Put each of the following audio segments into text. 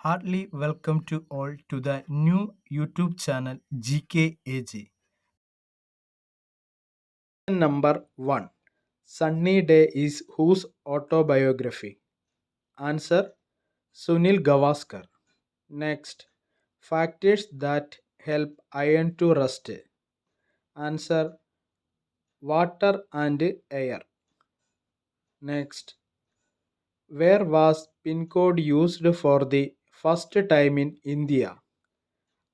Heartily welcome to all to the new YouTube channel GKAG. Number 1. Sunny Day is whose autobiography? Answer Sunil Gavaskar. Next. Factors that help iron to rust. Answer water and air. Next. Where was PIN code used for the first time in India?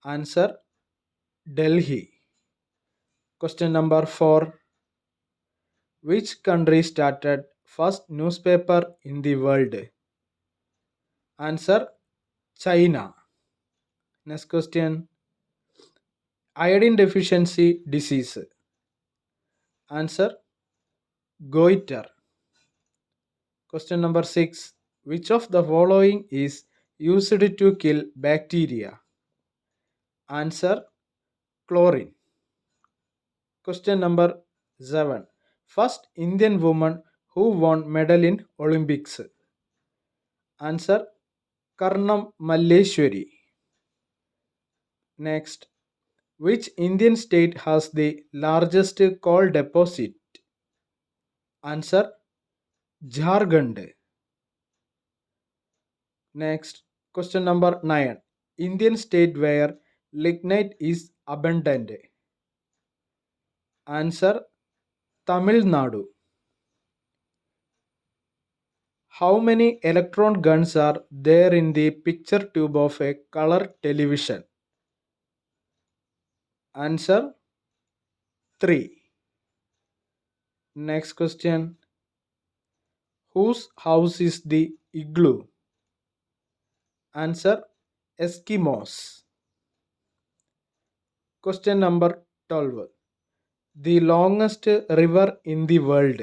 Answer Delhi. Question number 4. Which country started first newspaper in the world? Answer China. Next question. Iodine deficiency disease. Answer goiter. Question number 6. Which of the following is used to kill bacteria? Answer chlorine. Question number 7. First Indian woman who won medal in Olympics. Answer Karnam Malleshwari. Next. Which Indian state has the largest coal deposit? Answer Jharkhand. Next, question number 9. Indian state where lignite is abundant. Answer Tamil Nadu. How many electron guns are there in the picture tube of a color television? Answer 3. Next question. Whose house is the igloo? Answer Eskimos. Question number 12. The longest river in the world.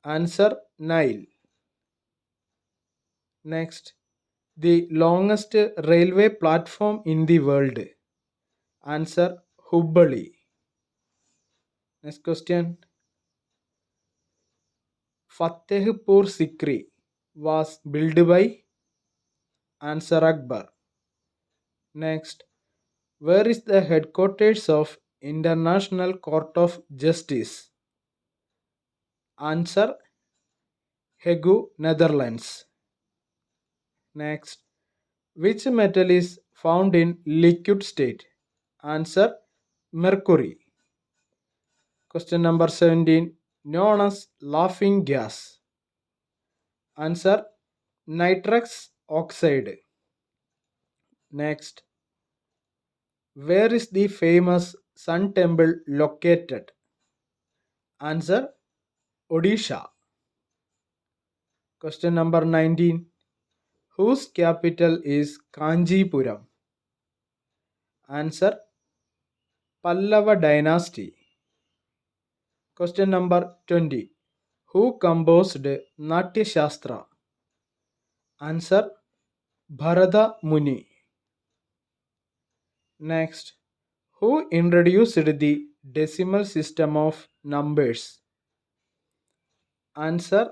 Answer Nile. Next. The longest railway platform in the world. Answer Hubballi. Next question. Fatehpur Sikri was built by. Answer Akbar. Next. Where is the headquarters of International Court of Justice? Answer Hague, Netherlands. Next. Which metal is found in liquid state? Answer mercury. Question number 17. Known as laughing gas. Answer nitrous oxide. Next. Where is the famous Sun Temple located? Answer Odisha. Question number 19. Whose capital is Kanjipuram? Answer Pallava dynasty. Question number 20. Who composed Natya Shastra? Answer Bharata Muni. Next. Who introduced the decimal system of numbers? Answer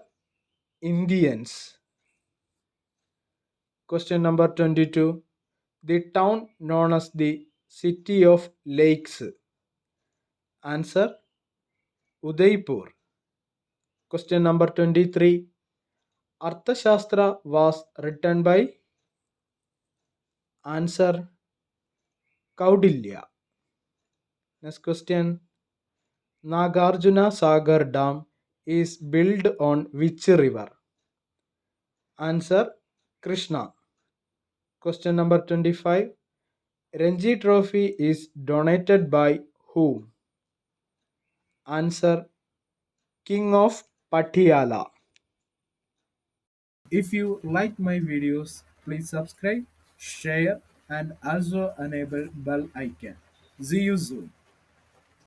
Indians. Question number 22. The town known as the City of Lakes. Answer Udaipur. Question number 23. Arthashastra was written by. Answer Kaudilya. Next question. Nagarjuna Sagar Dam is built on which river? Answer Krishna. Question number 25. Ranji Trophy is donated by whom? Answer King of Patiala. If you like my videos, please subscribe, share and also enable bell icon. See you soon.